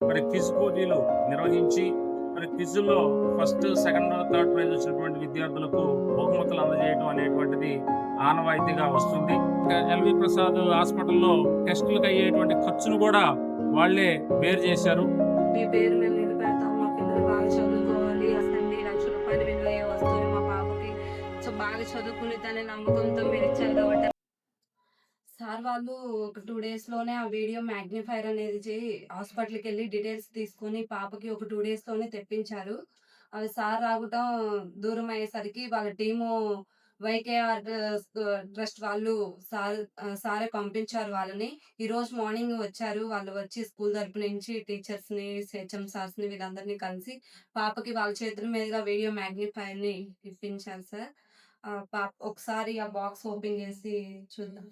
మరి క్విజ్ పోటీలు నిర్వహించి మరి క్విజ్‌లో ఫస్ట్, సెకండ్, థర్డ్ ప్రైజ్ వచ్చినటువంటి విద్యార్థులకు బహుమతులు అందజేయడం అనేటువంటిది ఆనవాయితీగా వస్తుంది. ఎల్వి ప్రసాద్ హాస్పిటల్‌లో టెస్టులకు అయ్యేటువంటి ఖర్చును కూడా వాళ్ళే బేర్ చేశారు. మీ పేరు మేము నిలబెడతాం. మా పిల్లలు బాగా చదువుకోవాలి. అసలు రూ. 1,00,000 విలువ అయ్యే వస్తువులు మా పాపకి బాగా చదువుకునిద్దనే నమ్మకంతో మీరిచ్చారు కాబట్టి సార్ వాళ్ళు ఒక 2 డేస్‌లోనే ఆ వీడియో మ్యాగ్నిఫైర్ అనేది హాస్పిటల్‌కెళ్ళి డీటెయిల్స్ తీసుకొని పాపకి ఒక 2 డేస్‌లోనే తెప్పించారు. అది సార్ రావటం దూరం అయ్యేసరికి వాళ్ళ టీము వైకేఆర్ ట్రస్ట్ వాళ్ళు సారే పంపించారు వాళ్ళని. ఈరోజు మార్నింగ్ వచ్చారు. వాళ్ళు వచ్చి స్కూల్ తరపు నుంచి టీచర్స్‌ని, హెచ్ఎం సార్స్‌ని వీళ్ళందరినీ కలిసి పాపకి వాళ్ళ చేతుల మీదుగా వీడియో మ్యాగ్నిఫైర్‌ని ఇప్పించారు సార్. ఒకసారి ఆ బాక్స్ ఓపెన్ చేసి చూద్దాం.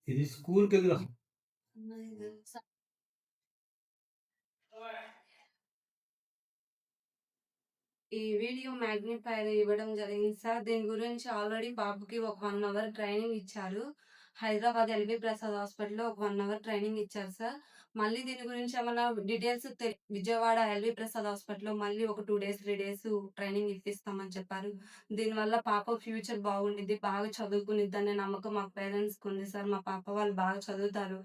ఇది స్కూల్‌కెళ్ళి ఈ వీడియో మ్యాగ్నిఫైర్ ఇవ్వడం జరిగింది సార్. దీని గురించి ఆల్రెడీ బాబుకి ఒక 1 అవర్ ట్రైనింగ్ ఇచ్చారు. హైదరాబాద్ ఎల్‌వి ప్రసాద్ హాస్పిటల్‌లో ఒక 1 అవర్ ట్రైనింగ్ ఇచ్చారు సార్. మళ్ళీ దీని గురించి ఏమన్నా డీటెయిల్స్ విజయవాడ ఎల్‌వి ప్రసాద్ హాస్పిటల్‌లో మళ్ళీ ఒక 2 డేస్, 3 డేస్ ట్రైనింగ్ ఇప్పిస్తామని చెప్పారు. దీనివల్ల పాప ఫ్యూచర్ బాగుండిద్ది. బాగా చదువుకునిద్దనే నమ్మకం మా పేరెంట్స్‌కుంది సార్. మా పాప వాళ్ళు బాగా చదువుతారు.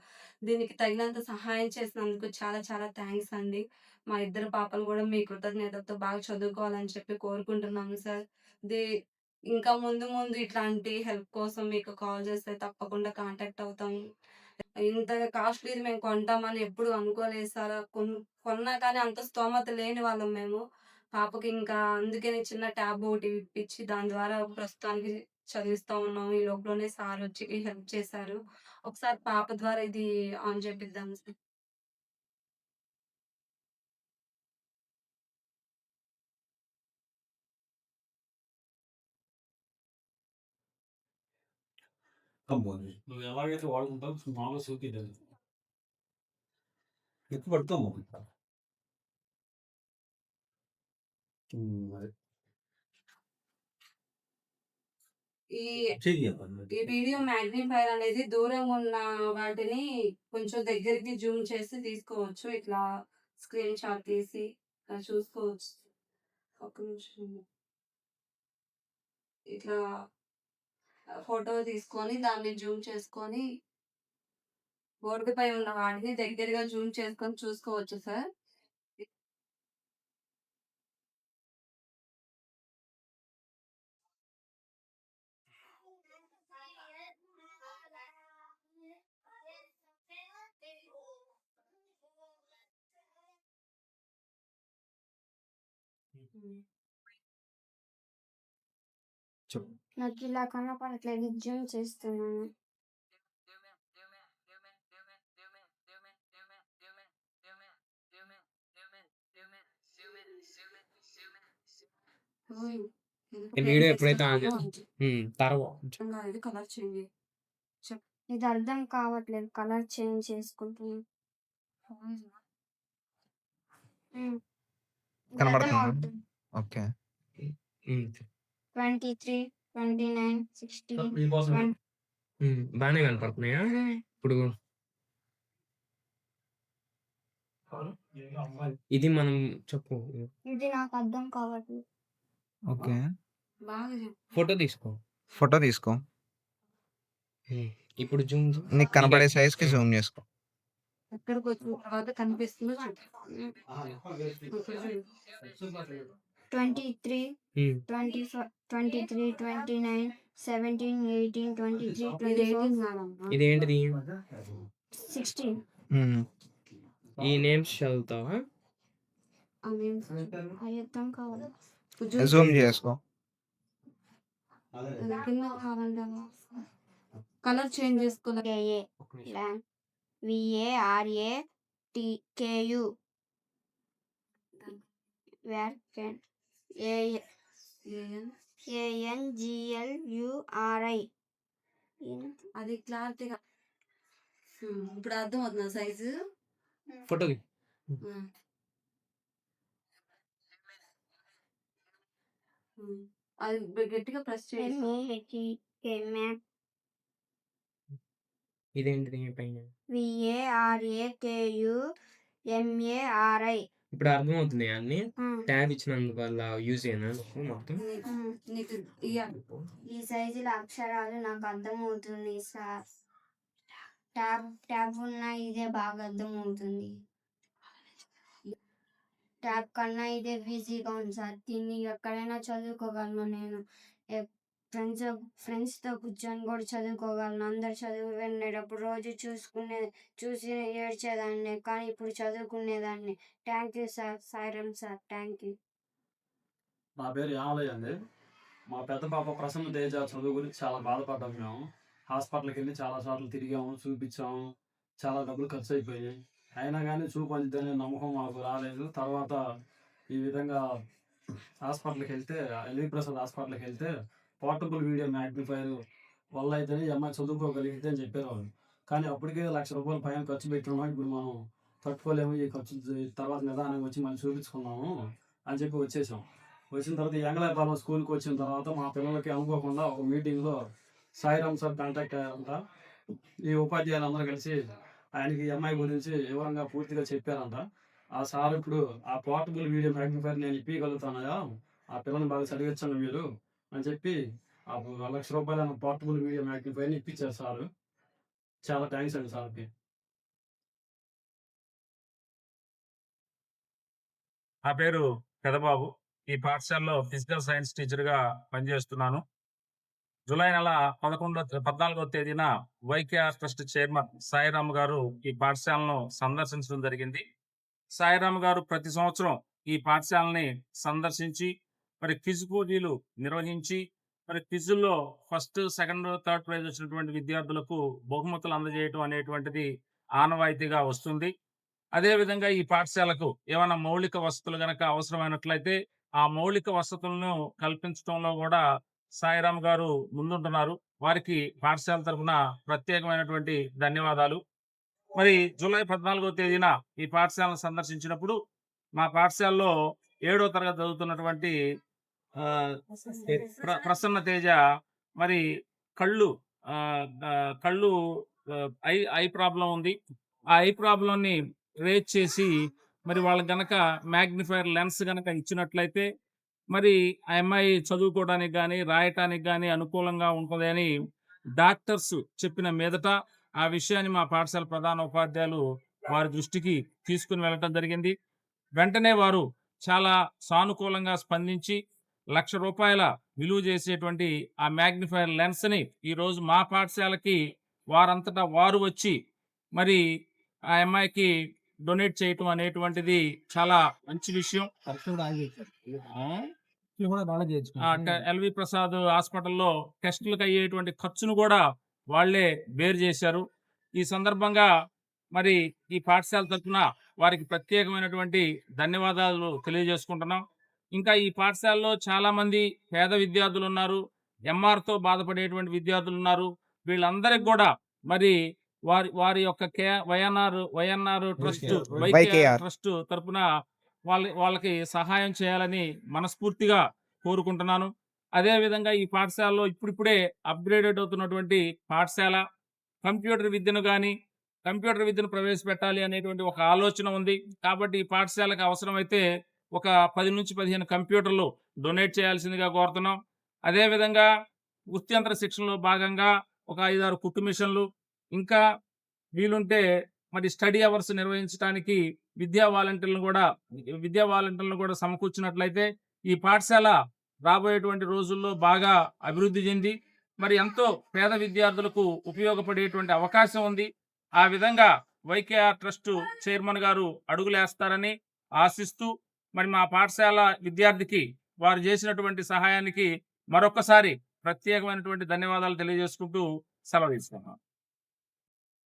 దీనికి తగినంత సహాయం చేసినందుకు చాలా చాలా థాంక్స్ అండి. మా ఇద్దరు పాపలు గూడా మీ కృతజ్ఞతతో బాగా చదువుకోవాలని చెప్పి కోరుకుంటున్నాము సార్. ది ఇంకా ముందు ముందు ఇట్లాంటి హెల్ప్ కోసం మీకు కాల్ చేస్తే తప్పకుండా కాంటాక్ట్ అవుతాము. ఇంత కాస్ట్‌లీది మేము కొంటామని ఎప్పుడు అనుకోలేదు సార్. కొన్నా కానీ అంత స్తోమత లేని వాళ్ళం మేము. పాపకి ఇంకా అందుకని చిన్న ట్యాబ్ ఒకటి ఇప్పించి దాని ద్వారా ప్రస్తుతానికి చదివిస్తా ఉన్నాము. ఈ లోపులోనే సార్ వచ్చి హెల్ప్ చేశారు. ఒకసారి పాప ద్వారా ఇది ఆన్ చేపిద్దాం సార్. అమ్మో! నువ్వు ఎలాగైతే వాడుకుంటావో మామూలుగా సోకిద్దని. ఎక్కువ పడతాము. అదే. ఈ చెయ్యి ఈ వీడియో మ్యాగ్నిఫైర్ అనేది దూరంగా ఉన్న వాటిని కొంచెం దగ్గరికి జూమ్ చేసి తీసుకోవచ్చు. ఇట్లా స్క్రీన్ షాట్ తీసి చూసుకోవచ్చు. ఒక్క నిమిషం. ఇట్లా ఫోటో తీసుకొని దాన్ని జూమ్ చేసుకొని బోర్డుపై ఉన్న వాటిని దగ్గరగా జూమ్ చేసుకొని చూసుకోవచ్చు సార్. చెప్పు. నాకిలా కనపడట్లేదు. జూమ్ చేస్తున్నాను. ఓయ్! ఈ వీడియో ఎప్పుడైతే ఆన్ ఇది కలర్ చేంజ్ చెప్ ఇది అర్థం కావట్లేదు. కలర్ చేంజ్ చేసుకుంటున్నాను. ఇది అర్థం కనబడుతుందా? అవుతుంది. ఓకే. 23, 29, 60, మీకోసమే. 20. బానే కనపడుతున్నాయా ఇప్పుడు? ఇది మనం చెప్పు. ఇది నాకు అర్థం కావట్లేదు. ఓకే. బాగా చెప్పు. ఫోటో తీసుకో. ఫోటో తీసుకో. ఇప్పుడు జూమ్ నీకు కనపడే సైజ్‌కి జూమ్ చేసుకో. ఎక్కడికొచ్చిన తర్వాత కనిపిస్తుందో చెప్పు. 23, 24, 23, 29, 17, 18, 23, 24, ఇదేంటిది? 16. హ్మ్. ఈ నేమ్స్ చదువుతావా? అవి అర్థం కావాలి. జూమ్ చేసుకో. కింద కావాలంటావా? కలర్ చేంజ్ చేసుకోలే. కేఏ VARATKU ANGLURI. అది క్లారిటీగా ఇప్పుడు అర్థం అవుతుందా సైజు? ఫోటో అది గట్టిగా ప్రెస్ చేసి MAHEKMA ఇదేంటిది పైన? VARAKUMARI. ఇప్పుడు అర్థమవుతున్నాయా అన్నీ? హ్మ్. ట్యాబ్ ఇచ్చినందుకు వల్ల యూజ్ చేయనా నువ్వు మొత్తం? నీకు ఇయ్యాలి. ఈ సైజుల అక్షరాలు నాకు అర్థమవుతుంది సార్. ట్యాబ్ ఉన్న ఇదే బాగా అర్థమవుతుంది. ట్యాబ్ కన్నా ఇదే ఈజీగా ఉంది సార్. దీన్ని ఎక్కడైనా చదువుకోగలను నేను. ఫ్రెండ్స్తో కూర్చొని కూడా చదువుకోగలను. అందరు చదువు వెళ్ళేటప్పుడు రోజు చూసి ఏడ్చేదాన్ని, కానీ ఇప్పుడు చదువుకునేదాన్ని. Thank you sir. Sairam sir. Thank you. నా పేరు యామలయ్య అండి. మా పెద్ద పాప ప్రసన్న తేజ చదువు గురించి చాలా బాధపడ్డాం మేము. హాస్పిటల్కి వెళ్ళి చాలా సార్లు తిరిగాము, చూపించాము. చాలా డబ్బులు ఖర్చు అయిపోయాయి. అయినా కానీ చూపు అందిద్దనే నమ్మకం మాకు రాలేదు. తర్వాత ఈ విధంగా హాస్పిటల్కి వెళ్తే, ఎల్వి ప్రసాద్ హాస్పిటల్కి వెళ్తే పోర్టబుల్ వీడియో మ్యాగ్నిఫైర్ వల్ల అయితేనే ఈ అమ్మాయి చదువుకోగలిగితే అని చెప్పారు వాళ్ళు. కానీ అప్పటికే ₹1,00,000 పైన ఖర్చు పెట్టినాము. ఇప్పుడు మనం తట్టుకోలేము, ఈ ఖర్చు తర్వాత నిదానంగా వచ్చి మళ్ళీ చూపించుకున్నాము అని చెప్పి వచ్చేసాం. వచ్చిన తర్వాత ఈ యంగళాయపాలెం స్కూల్కి వచ్చిన తర్వాత మా పిల్లలకి అనుకోకుండా ఒక మీటింగ్లో సాయిరామ్ సార్ కాంటాక్ట్ అయ్యారంట. ఈ ఉపాధ్యాయులు అందరూ కలిసి ఆయనకి ఈ అమ్మాయి గురించి వివరంగా పూర్తిగా చెప్పారంట. ఆ సార్ ఇప్పుడు ఆ పోర్టబుల్ వీడియో మ్యాగ్నిఫైర్ నేను ఇప్పగలుగుతానయా, ఆ పిల్లల్ని బాగా చదివించండి మీరు అని చెప్పి ఆ ₹1,00,000 పోర్టబుల్ వీడియో మ్యాగ్నిఫైర్ని ఇప్పించారు సారు. చాలా థ్యాంక్స్ అండి సార్కి. నా పేరు పెదబాబు. ఈ పాఠశాలలో ఫిజికల్ సైన్స్ టీచర్‌గా పనిచేస్తున్నాను. జూలై నెల 14వ తేదీన వైకేఆర్ ట్రస్ట్ చైర్మన్ సాయిరామ్ గారు ఈ పాఠశాలను సందర్శించడం జరిగింది. సాయిరామ్ గారు ప్రతి సంవత్సరం ఈ పాఠశాలని సందర్శించి మరి క్విజ్ పోటీలు నిర్వహించి మరి క్విజ్‌ల్లో ఫస్ట్, సెకండ్, థర్డ్ ప్రైజ్ వచ్చినటువంటి విద్యార్థులకు బహుమతులు అందజేయటం అనేటువంటిది ఆనవాయితీగా వస్తుంది. అదే విధంగా ఈ పాఠశాలకు ఏమైనా మౌలిక వసతులు గనక అవసరమైనట్లయితే ఆ మౌలిక వసతులను కల్పించడంలో కూడా సాయిరామ్ గారు ముందుంటున్నారు. వారికి పాఠశాల తరఫున ప్రత్యేకమైనటువంటి ధన్యవాదాలు. మరి జూలై 14వ తేదీన ఈ పాఠశాలను సందర్శించినప్పుడు మా పాఠశాలలో 7వ తరగతి చదువుతున్నటువంటి ప్రసన్న తేజ మరి కళ్ళు కళ్ళు ఐ ప్రాబ్లం ఉంది. ఆ ఐ ప్రాబ్లంని రేజ్ చేసి మరి వాళ్ళకి గనక మ్యాగ్నిఫైర్ లెన్స్ గనక ఇచ్చినట్లయితే మరి ఆ అమ్మాయి చదువుకోవడానికి కానీ రాయటానికి కానీ అనుకూలంగా ఉంటుంది అని డాక్టర్స్ చెప్పిన మీదట ఆ విషయాన్ని మా పాఠశాల ప్రధాన ఉపాధ్యాయులు వారి దృష్టికి తీసుకుని వెళ్ళటం జరిగింది. వెంటనే వారు చాలా సానుకూలంగా స్పందించి ₹1,00,000 విలువ చేసేటువంటి ఆ మ్యాగ్నిఫైర్ లెన్స్ని ఈరోజు మా పాఠశాలకి వారంతటా వారు వచ్చి మరి ఆ అమ్మాయికి డొనేట్ చేయటం అనేటువంటిది చాలా మంచి విషయం. ఎల్వి ప్రసాద్ హాస్పిటల్లో టెస్టులకు అయ్యేటువంటి ఖర్చును కూడా వాళ్లే బేర్ చేశారు. ఈ సందర్భంగా మరి ఈ పాఠశాల తరఫున వారికి ప్రత్యేకమైనటువంటి ధన్యవాదాలు తెలియజేసుకుంటున్నాం. ఇంకా ఈ పాఠశాలలో చాలా మంది పేద విద్యార్థులు ఉన్నారు, ఎంఆర్తో బాధపడేటువంటి విద్యార్థులు ఉన్నారు. వీళ్ళందరికి కూడా మరి వారి యొక్క వైఎన్ఆర్ ట్రస్ట్ వైకేఆర్ ట్రస్ట్ తరఫున వాళ్ళకి సహాయం చేయాలని మనస్ఫూర్తిగా కోరుకుంటున్నాను. అదే విధంగా ఈ పాఠశాలలో ఇప్పుడిప్పుడే అప్గ్రేడెడ్ అవుతున్నటువంటి పాఠశాల కంప్యూటర్ విద్యను ప్రవేశపెట్టాలి అనేటువంటి ఒక ఆలోచన ఉంది. కాబట్టి ఈ పాఠశాలకు అవసరమైతే ఒక 10 నుంచి 15 కంప్యూటర్లు డొనేట్ చేయాల్సిందిగా కోరుతున్నాం. అదేవిధంగా వృత్యంతర శిక్షణలో భాగంగా ఒక 5-6 కుట్టు మిషన్లు, ఇంకా వీలుంటే మరి స్టడీ అవర్స్ నిర్వహించడానికి విద్యా వాలంటీర్లను కూడా సమకూర్చినట్లయితే ఈ పాఠశాల రాబోయేటువంటి రోజుల్లో బాగా అభివృద్ధి చెంది మరి ఎంతో పేద విద్యార్థులకు ఉపయోగపడేటువంటి అవకాశం ఉంది. ఆ విధంగా వైకేఆర్ ట్రస్ట్ చైర్మన్ గారు అడుగులేస్తారని ఆశిస్తూ మరి మా పాఠశాల విద్యార్థికి వారు చేసినటువంటి సహాయానికి మరొకసారి ప్రత్యేకమైనటువంటి ధన్యవాదాలు తెలియజేసుకుంటూ సెలవు తీసుకున్నాను.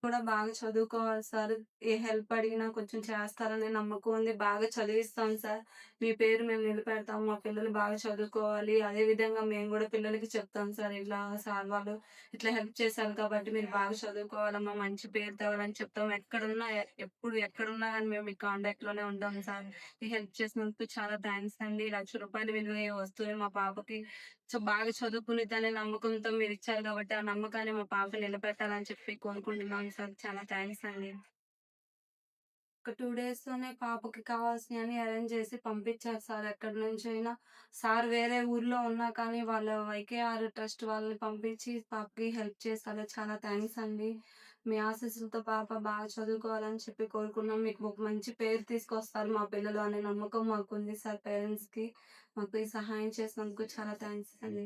కూడా బాగా చదువుకోవాలి సార్. ఏ హెల్ప్ అడిగినా కొంచెం చేస్తారనే నమ్మకం ఉంది. బాగా చదివిస్తాం సార్. మీ పేరు మేము నిలబెడతాం. మా పిల్లలు బాగా చదువుకోవాలి. అదే విధంగా మేము కూడా పిల్లలకి చెప్తాం సార్. ఇట్లా సార్ వాళ్ళు ఇట్లా హెల్ప్ చేశారు కాబట్టి మీరు బాగా చదువుకోవాలమ్మా, మంచి పేరు తేవాలని చెప్తాం. ఎక్కడున్నా కానీ మేము మీ కాంటాక్ట్‌లోనే ఉంటాం సార్. ఈ హెల్ప్ చేసినందుకు చాలా థ్యాంక్స్ అండి. ₹1,00,000 విలువ అయ్యే వస్తువుని మా పాపకి సో బాగా చదువుకునిద్దనే నమ్మకంతో మీరిచ్చారు కాబట్టి, ఆ నమ్మకాన్ని మా పాప నిలబెట్టాలని చెప్పి కోరుకుంటున్నాను సార్. చాలా థాంక్స్ అండి. ఒక 2 డేస్‌లోనే పాపకి కావాల్సినయన్ని అరేంజ్ చేసి పంపించారు సార్ ఎక్కడి నుంచైనా. సార్ వేరే ఊర్లో ఉన్నా కానీ వాళ్ళ వైకేఆర్ ట్రస్ట్ వాళ్ళని పంపించి పాపకి హెల్ప్ చేశారు. చాలా థాంక్స్ అండి. మీ ఆశీస్సులతో పాప బాగా చదువుకోవాలని చెప్పి కోరుకున్నాం. మీకు ఒక మంచి పేరు తీసుకొస్తారు మా పిల్లలు అనే నమ్మకం మాకుంది సార్ పేరెంట్స్‌కి. మాకు ఈ సహాయం చేసినందుకు చాలా థాంక్స్ అండి.